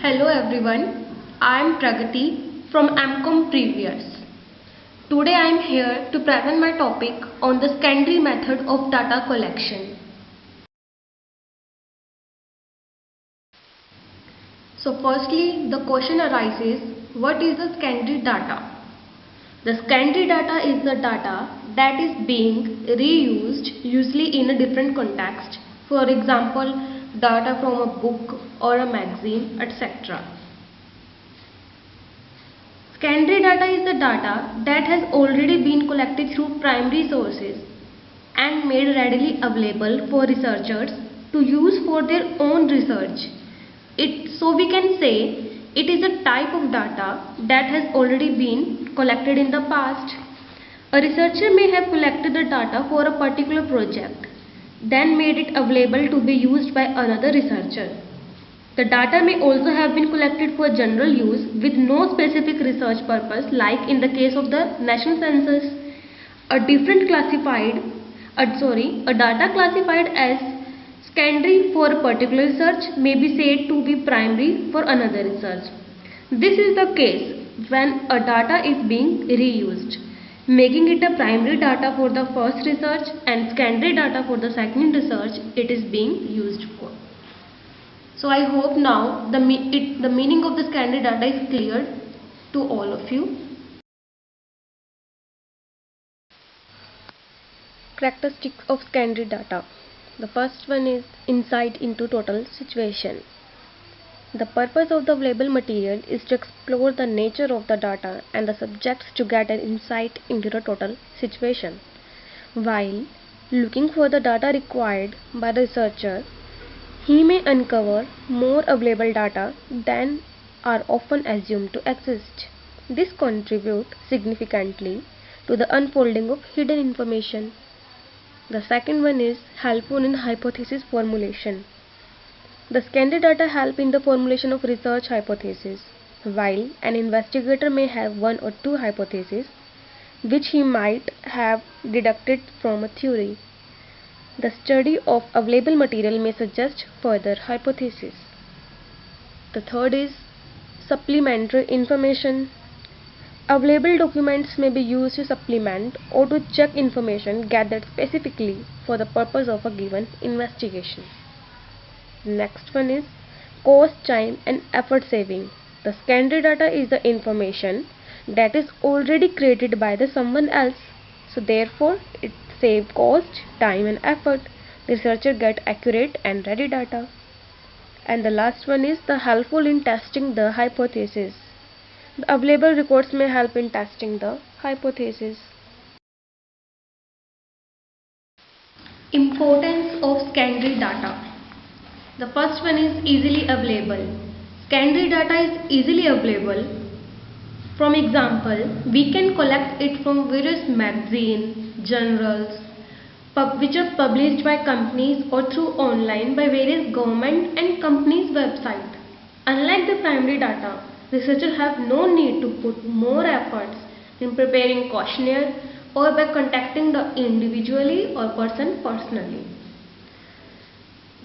Hello everyone, I am Pragati from AMCOM Previous. Today I am here to present my topic on the secondary method of data collection. So firstly, the question arises, what is the secondary data? The secondary data is the data that is being reused usually in a different context. For example, data from a book or a magazine, etc. Secondary data is the data that has already been collected through primary sources and made readily available for researchers to use for their own research. So we can say it is a type of data that has already been collected in the past. A researcher may have collected the data for a particular project, then made it available to be used by another researcher. The data may also have been collected for general use with no specific research purpose, like in the case of the national census. A data classified as secondary for a particular research may be said to be primary for another research. This is the case when a data is being reused, making it a primary data for the first research and secondary data for the second research it is being used for. So I hope now the meaning of the secondary data is clear to all of you. Characteristics of secondary data. The first one is insight into total situation. The purpose of the available material is to explore the nature of the data and the subjects to get an insight into the total situation. While looking for the data required by the researcher, he may uncover more available data than are often assumed to exist. This contributes significantly to the unfolding of hidden information. The second one is helpful in hypothesis formulation. The secondary data help in the formulation of research hypotheses. While an investigator may have one or two hypotheses, which he might have deducted from a theory, the study of available material may suggest further hypotheses. The third is supplementary information. Available documents may be used to supplement or to check information gathered specifically for the purpose of a given investigation. The next one is cost, time and effort saving. The secondary data is the information that is already created by someone else, so therefore it saves cost, time and effort. The researcher gets accurate and ready data. And the last one is the helpful in testing the hypothesis. The available records may help in testing the hypothesis. Importance of secondary data. The first one is easily available. Secondary data is easily available. From example, we can collect it from various magazines, journals, which are published by companies or through online by various government and companies' websites. Unlike the primary data, researchers have no need to put more efforts in preparing questionnaire or by contacting the individually or person personally.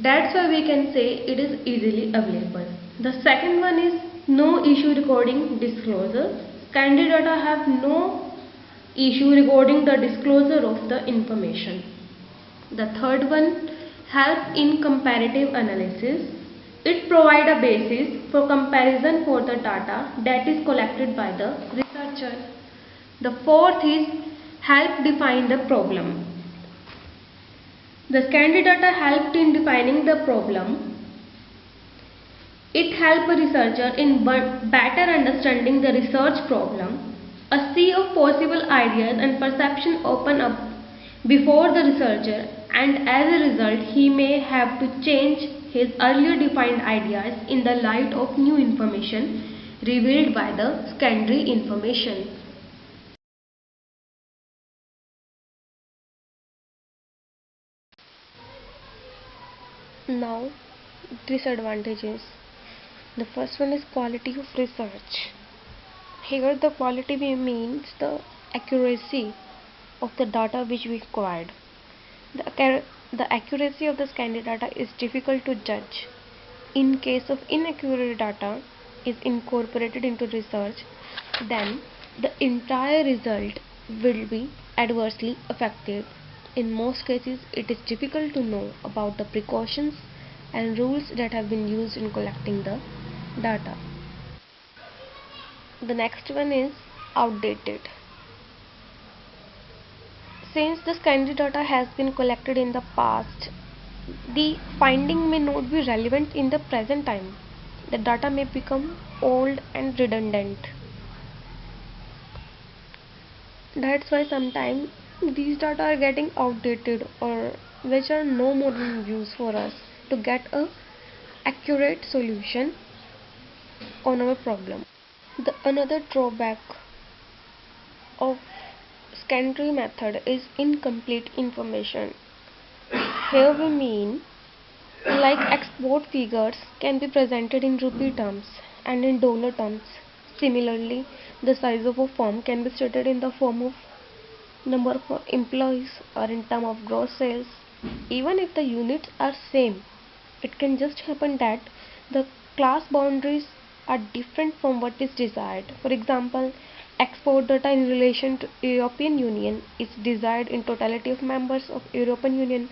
That's why we can say it is easily available. The second one is no issue recording disclosure. Secondary data have no issue regarding the disclosure of the information. The third one, help in comparative analysis. It provides a basis for comparison for the data that is collected by the researcher. The fourth is help define the problem. The secondary data helped in defining the problem. It helped a researcher in better understanding the research problem. A sea of possible ideas and perception open up before the researcher, and as a result he may have to change his earlier defined ideas in the light of new information revealed by the secondary information. Now, disadvantages. The first one is quality of research. Here the quality means the accuracy of the data which we acquired. The accuracy of the secondary data is difficult to judge in case of inaccurate data is incorporated into research, then the entire result will be adversely affected. In most cases, it is difficult to know about the precautions and rules that have been used in collecting the data. The next one is outdated. Since the secondary data has been collected in the past, the finding may not be relevant in the present time. The data may become old and redundant. That's why sometimes these data are getting outdated or which are no more in use for us to get a accurate solution on our problem. The another drawback of secondary method is incomplete information. Here we mean like export figures can be presented in rupee terms and in dollar terms. Similarly, the size of a firm can be stated in the form of number of employees or in terms of gross sales. Even if the units are same, it can just happen that the class boundaries are different from what is desired. For example, export data in relation to European Union is desired in totality of members of European Union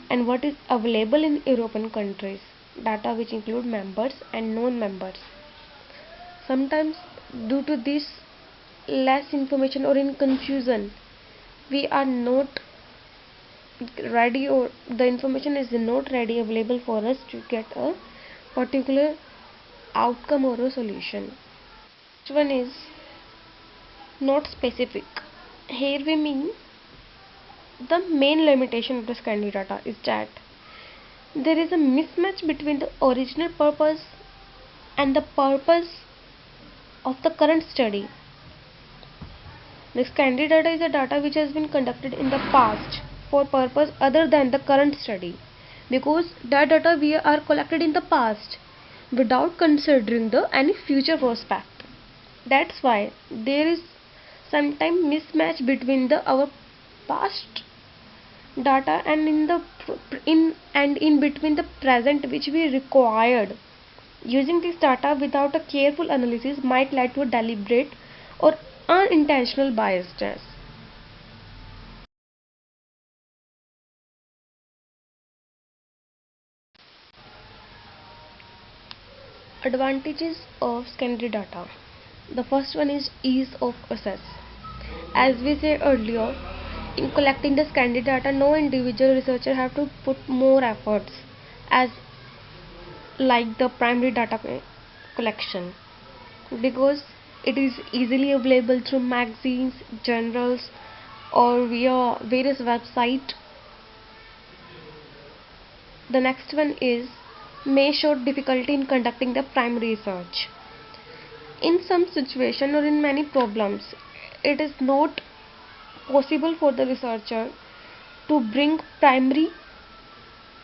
and what is available in European countries, data which include members and non-members. Sometimes due to this less information or in confusion, we are not ready or the information is not ready available for us to get a particular outcome or a solution. Next one is not specific. Here we mean the main limitation of the secondary data is that there is a mismatch between the original purpose and the purpose of the current study. The secondary data is a data which has been conducted in the past for purpose other than the current study, because that data we are collected in the past without considering the any future prospect. That's why there is sometimes mismatch between the our past data and in between the present which we required. Using this data without a careful analysis might lead to a deliberate or unintentional biasness. Advantages of secondary data. The first one is ease of access. As we said earlier, in collecting the secondary data, no individual researcher have to put more efforts as like the primary data collection, because it is easily available through magazines, journals, or via various websites. The next one is may show difficulty in conducting the primary research. In some situation or in many problems, it is not possible for the researcher to bring primary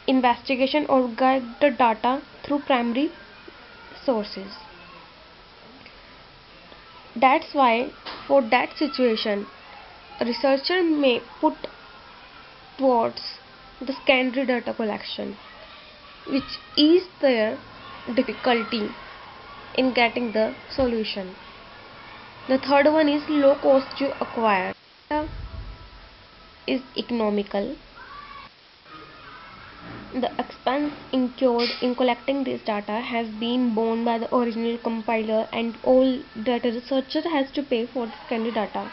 investigation or guide the data through primary sources. That's why for that situation, a researcher may put towards the secondary data collection, which is their difficulty in getting the solution. The third one is low cost to acquire. Data is economical. The expense incurred in collecting this data has been borne by the original compiler, and all that a researcher has to pay for the secondary data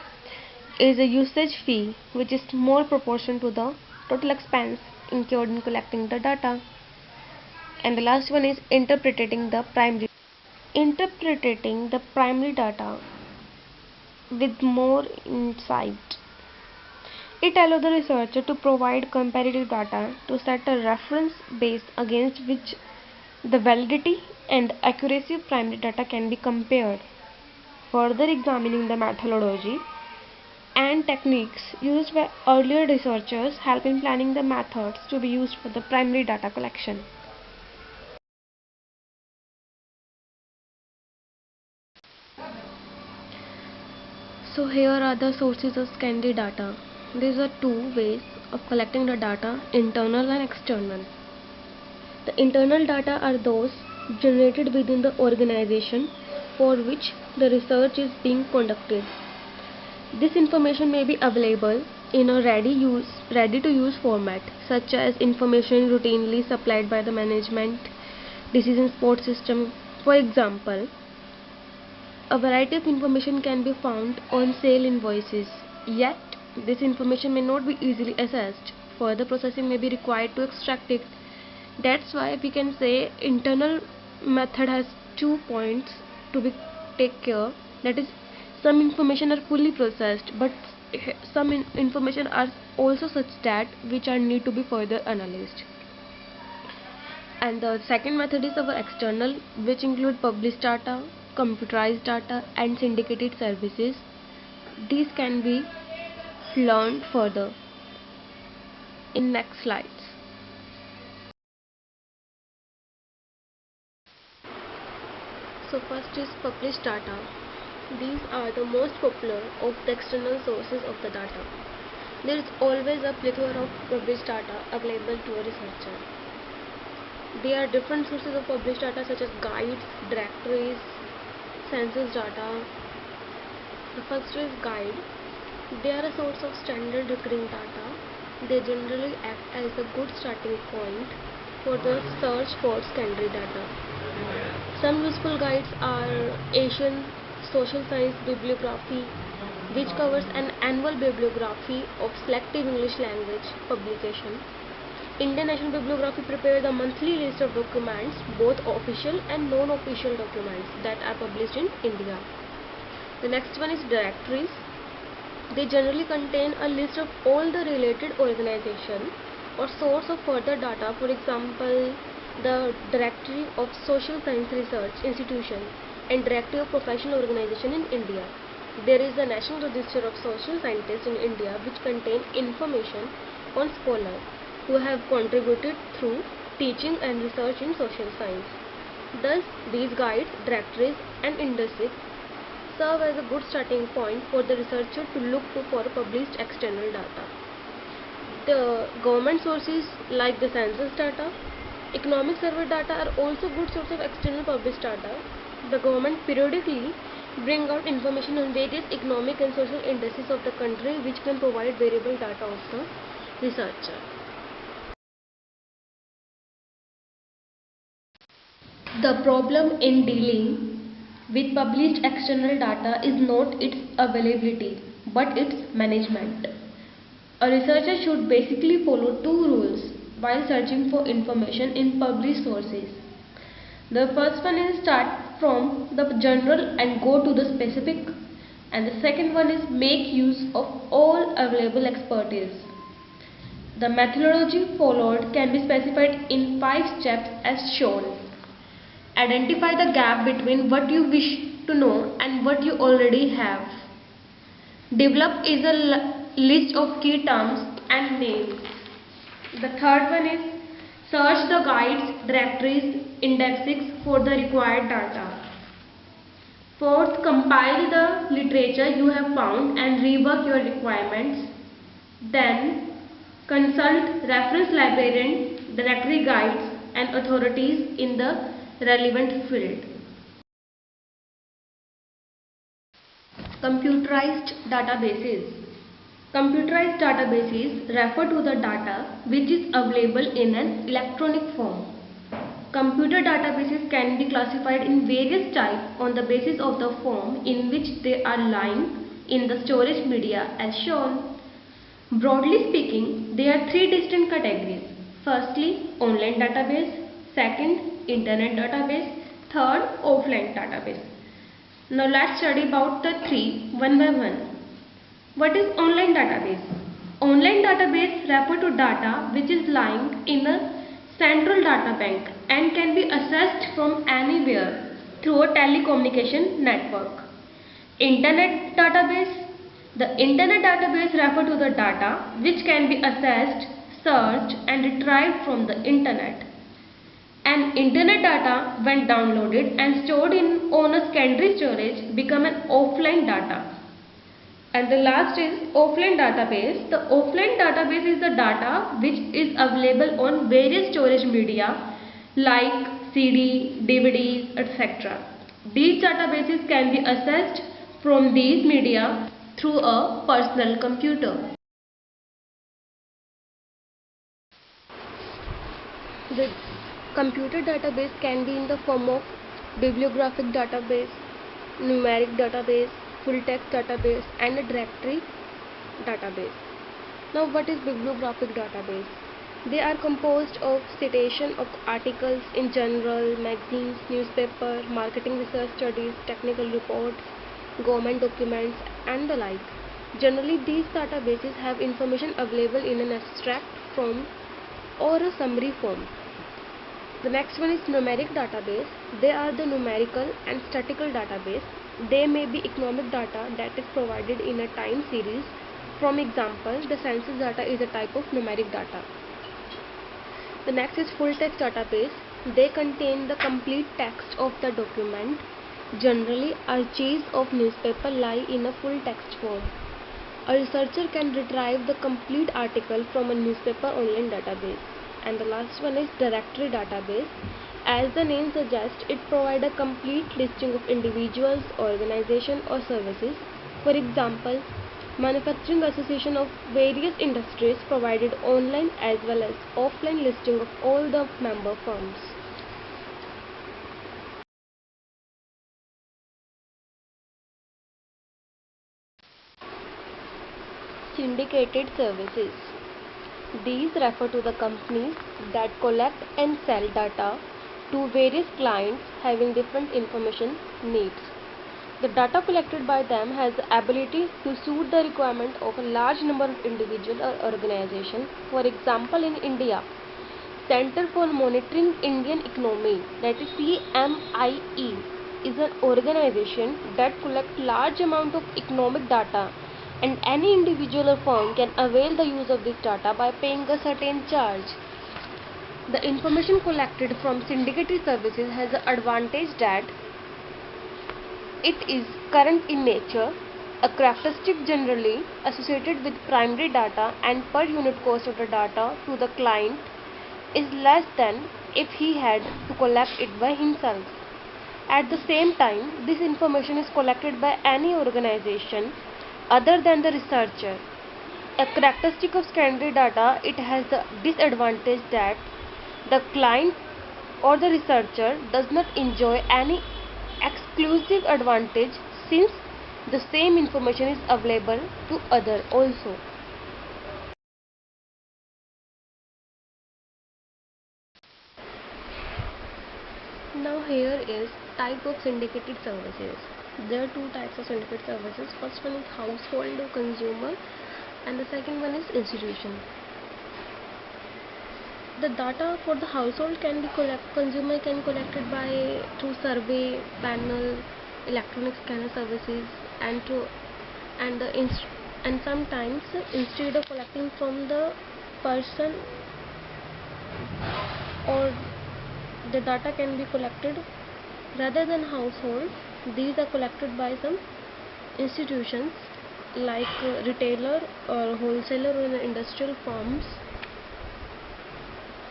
is a usage fee which is small proportion to the total expense incurred in collecting the data. And the last one is interpreting the primary. Interpreting the primary data with more insight. It allows the researcher to provide comparative data to set a reference base against which the validity and accuracy of primary data can be compared, further examining the methodology and techniques used by earlier researchers help in planning the methods to be used for the primary data collection. So here are the sources of secondary data. These are two ways of collecting the data, internal and external. The internal data are those generated within the organization for which the research is being conducted. This information may be available in a ready-to-use format, such as information routinely supplied by the management decision support system. For example, a variety of information can be found on sale invoices, yet this information may not be easily accessed. Further processing may be required to extract it. That's why we can say internal method has 2 points to be take care. That is, some information are fully processed, but some information are also such that which are need to be further analyzed. And the second method is our external, which include published data, computerized data, and syndicated services. These can be learned further in next slides. So first is published data. These are the most popular of the external sources of the data. There is always a plethora of published data available to a researcher. There are different sources of published data such as guides, directories, census data. The first is guide. They are a source of standard recurring data. They generally act as a good starting point for the search for secondary data. Some useful guides are Asian Social Science Bibliography, which covers an annual bibliography of selective English language publication. Indian National Bibliography prepares a monthly list of documents, both official and non-official documents that are published in India. The next one is directories. They generally contain a list of all the related organizations or source of further data. For example, the Directory of Social Science Research Institution and Directory of Professional Organization in India. There is the National Register of Social Scientists in India, which contain information on scholars who have contributed through teaching and research in social science. Thus, these guides, directories, and indices serve as a good starting point for the researcher to look for published external data. The government sources like the census data, economic survey data are also good source of external published data. The government periodically bring out information on various economic and social indices of the country, which can provide variable data of the researcher. The problem in dealing with published external data is not its availability, but its management. A researcher should basically follow two rules while searching for information in published sources. The first one is start from the general and go to the specific, and the second one is make use of all available expertise. The methodology followed can be specified in 5 steps as shown. Identify the gap between what you wish to know and what you already have. Develop is a list of key terms and names. The third one is search the guides, directories, indexes for the required data. Fourth, compile the literature you have found and rework your requirements. Then, consult reference librarian, directory guides, and authorities in the relevant field. Computerized databases. Computerized databases refer to the data which is available in an electronic form. Computer databases can be classified in various types on the basis of the form in which they are lying in the storage media as shown. Broadly speaking, there are 3 distinct categories. Firstly, online database. Second, internet database. Third, offline database. Now let's study about the 3 one by one. What is online database? Online database refer to data which is lying in a central data bank and can be accessed from anywhere through a telecommunication network. Internet database. The internet database refer to the data which can be accessed, searched and retrieved from the internet. And internet data, when downloaded and stored on a secondary storage, become an offline data. And the last is offline database. The offline database is the data which is available on various storage media like CD, DVDs, etc. These databases can be accessed from these media through a personal computer. The computer database can be in the form of bibliographic database, numeric database, full text database, and a directory database. Now, what is bibliographic database? They are composed of citation of articles in journal, magazines, newspaper, marketing research studies, technical reports, government documents, and the like. Generally, these databases have information available in an abstract form or a summary form. The next one is numeric database. They are the numerical and statistical database. They may be economic data that is provided in a time series. From example, the census data is a type of numeric data. The next is full text database. They contain the complete text of the document. Generally, archives of newspaper lie in a full text form. A researcher can retrieve the complete article from a newspaper online database. And the last one is directory database. As the name suggests, it provides a complete listing of individuals, organizations, or services. For example, Manufacturing Association of various industries provided online as well as offline listing of all the member firms. Syndicated services. These refer to the companies that collect and sell data to various clients having different information needs. The data collected by them has the ability to suit the requirement of a large number of individuals or organizations. For example, in India, Center for Monitoring Indian Economy, that is CMIE, is an organization that collects large amount of economic data, and any individual or firm can avail the use of this data by paying a certain charge. The information collected from syndicated services has the advantage that it is current in nature, a characteristic generally associated with primary data, and per unit cost of the data to the client is less than if he had to collect it by himself. At the same time, this information is collected by any organization other than the researcher. A characteristic of secondary data, it has the disadvantage that the client or the researcher does not enjoy any exclusive advantage since the same information is available to other also. Now here is type of syndicated services. There are two types of syndicated services. First one is household or consumer, and the second one is institution. The data for the household can be consumer can collected by through survey, panel, electronic scanner services, and through and the and sometimes instead of collecting from the person, or the data can be collected rather than household. These are collected by some institutions like retailer or wholesaler or industrial firms.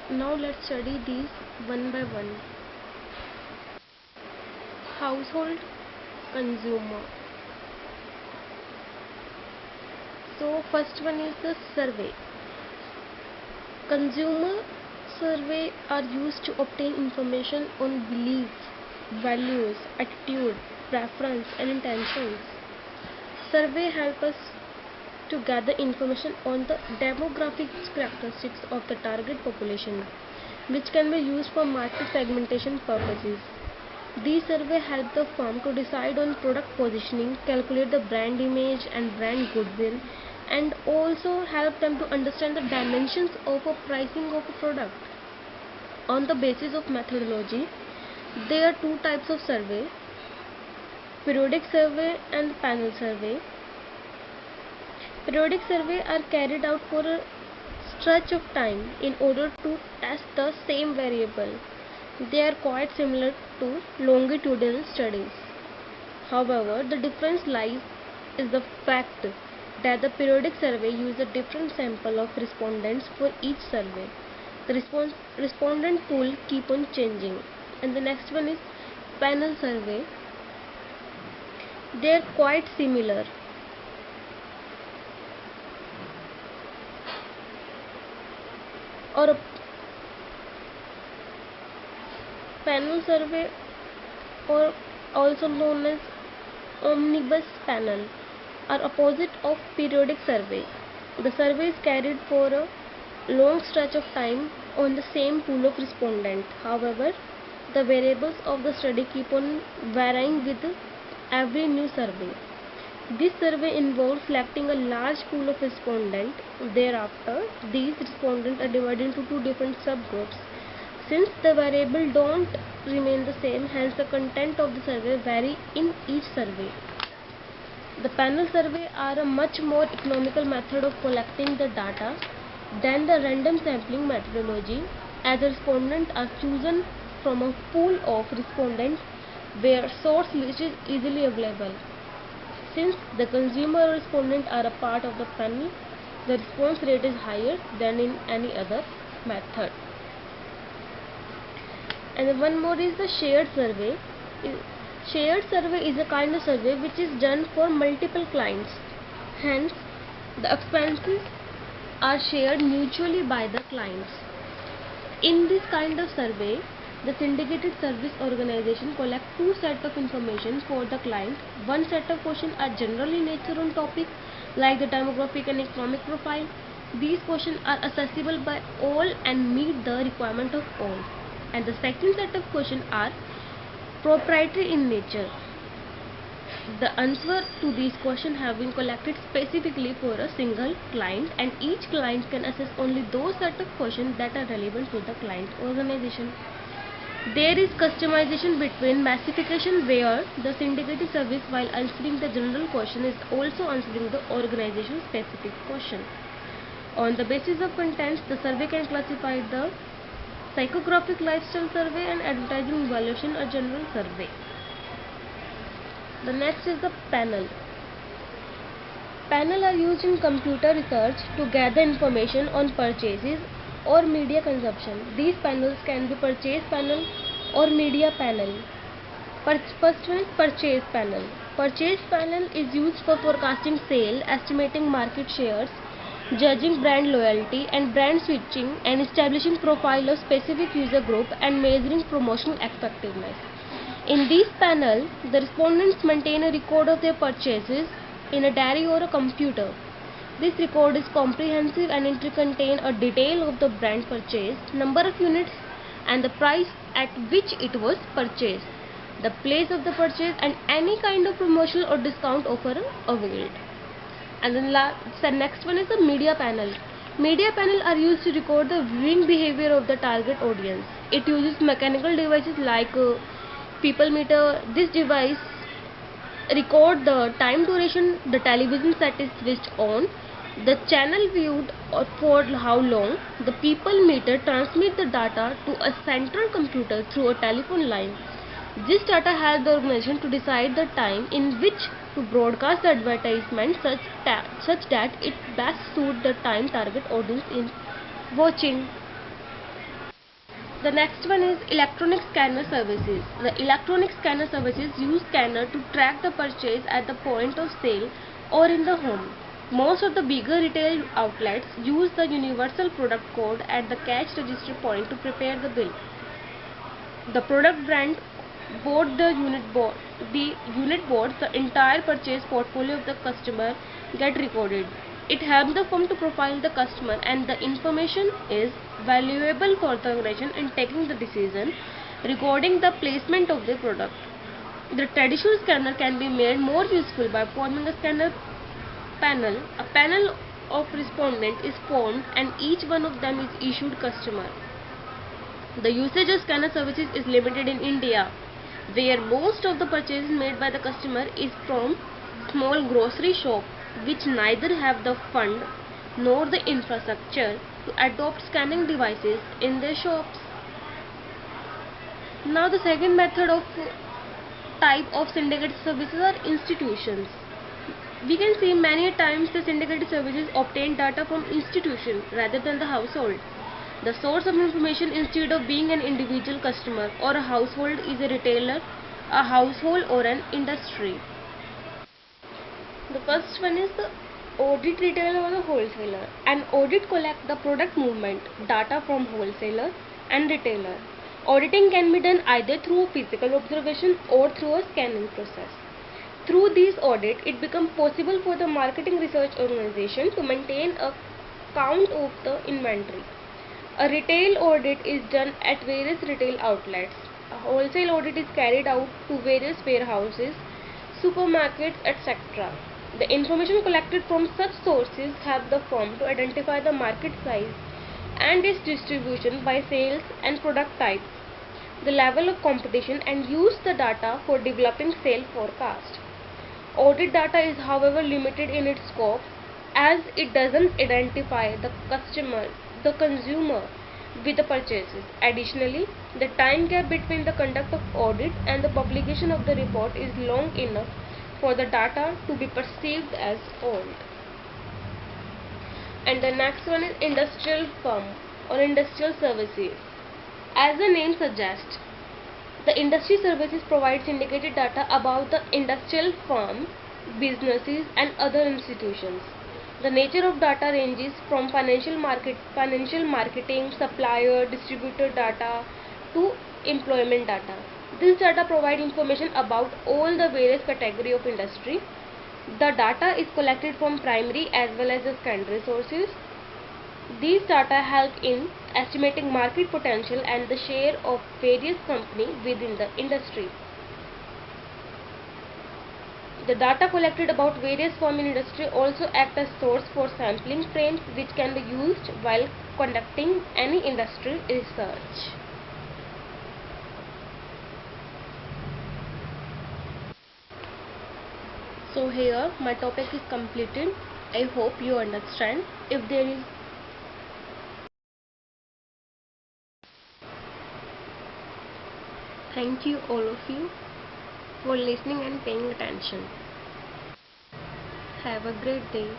Now let's study these one by one. Household, consumer. So first one is the survey. Consumer survey are used to obtain information on beliefs, values, attitude, preference, and intentions. Survey help us to gather information on the demographic characteristics of the target population, which can be used for market segmentation purposes. These surveys help the firm to decide on product positioning, calculate the brand image and brand goodwill, and also help them to understand the dimensions of a pricing of a product. On the basis of methodology, there are two types of survey: periodic survey and panel survey. Periodic surveys are carried out for a stretch of time in order to test the same variable. They are quite similar to longitudinal studies. However, the difference lies in the fact that the periodic survey uses a different sample of respondents for each survey. The respondent pool keep on changing. And the next one is panel survey. They are quite similar. Or a panel survey, or also known as omnibus panel, are opposite of periodic survey. The survey is carried for a long stretch of time on the same pool of respondents. However, the variables of the study keep on varying with every new survey. This survey involves selecting a large pool of respondents. Thereafter, these respondents are divided into two different subgroups. Since the variables don't remain the same, hence the content of the survey vary in each survey. The panel survey are a much more economical method of collecting the data than the random sampling methodology, as the respondents are chosen from a pool of respondents where source list is easily available. Since the consumer or respondent are a part of the panel, the response rate is higher than in any other method. And one more is the shared survey. Shared survey is a kind of survey which is done for multiple clients. Hence, the expenses are shared mutually by the clients. In this kind of survey, the syndicated service organization collect two sets of information for the client. One set of questions are general in nature on topic like the demographic and economic profile. These questions are accessible by all and meet the requirement of all. And the second set of questions are proprietary in nature. The answer to these questions have been collected specifically for a single client, and each client can access only those set of questions that are relevant to the client organization. There is customization between massification, where the syndicated service, while answering the general question, is also answering the organization specific question. On the basis of contents, the survey can classify the psychographic lifestyle survey and advertising evaluation or general survey. The next is the panel. Panel are used in computer research to gather information on purchases or media consumption. These panels can be purchase panel or media panel. First one is purchase panel. Purchase panel is used for forecasting sale, estimating market shares, judging brand loyalty and brand switching, and establishing profile of specific user group and measuring promotional effectiveness. In this panel, the respondents maintain a record of their purchases in a diary or a computer. This record is comprehensive and it contains a detail of the brand purchased, number of units, and the price at which it was purchased, the place of the purchase, and any kind of promotional or discount offer availed. And then the next one is the media panel. Media panel are used to record the viewing behavior of the target audience. It uses mechanical devices like people meter. This device record the time duration the television set is switched on, the channel viewed or for how long. The people meter transmit the data to a central computer through a telephone line. This data helps the organization to decide the time in which to broadcast the advertisement such that it best suits the time target audience is watching. The next one is electronic scanner services. The electronic scanner services use scanner to track the purchase at the point of sale or in the home. Most of the bigger retail outlets use the universal product code at the cash register point to prepare the bill. The product brand board the unit boards the entire purchase portfolio of the customer get recorded. It helps the firm to profile the customer, and the information is valuable for the organization in taking the decision regarding the placement of the product. The traditional scanner can be made more useful by forming a scanner panel. A panel of respondents is formed and each one of them is issued customer. The usage of scanner services is limited in India, where most of the purchases made by the customer is from small grocery shops which neither have the fund nor the infrastructure to adopt scanning devices in their shops. Now the second method of type of syndicated services are institutions. We can see many times the syndicated services obtain data from institutions rather than the household. The source of information, instead of being an individual customer or a household, is a retailer, a household, or an industry. The first one is the audit retailer or the wholesaler. An audit collects the product movement data from wholesaler and retailer. Auditing can be done either through physical observation or through a scanning process. Through these audits, it becomes possible for the marketing research organization to maintain a count of the inventory. A retail audit is done at various retail outlets. A wholesale audit is carried out to various warehouses, supermarkets, etc. The information collected from such sources help the firm to identify the market size and its distribution by sales and product types, the level of competition, and use the data for developing sale forecast. Audit data is, however, limited in its scope as it doesn't identify the consumer with the purchases. Additionally, the time gap between the conduct of audit and the publication of the report is long enough for the data to be perceived as old. And the next one is industrial firm or industrial services. As the name suggests, the industry services provides syndicated data about the industrial firm, businesses, and other institutions. The nature of data ranges from financial marketing, supplier, distributor data to employment data. This data provides information about all the various categories of industry. The data is collected from primary as well as the secondary sources. These data help in estimating market potential and the share of various companies within the industry. The data collected about various firms in industry also act as source for sampling frames which can be used while conducting any industry research. So here my topic is completed. I hope you understand. If there is Thank you all of you for listening and paying attention. Have a great day.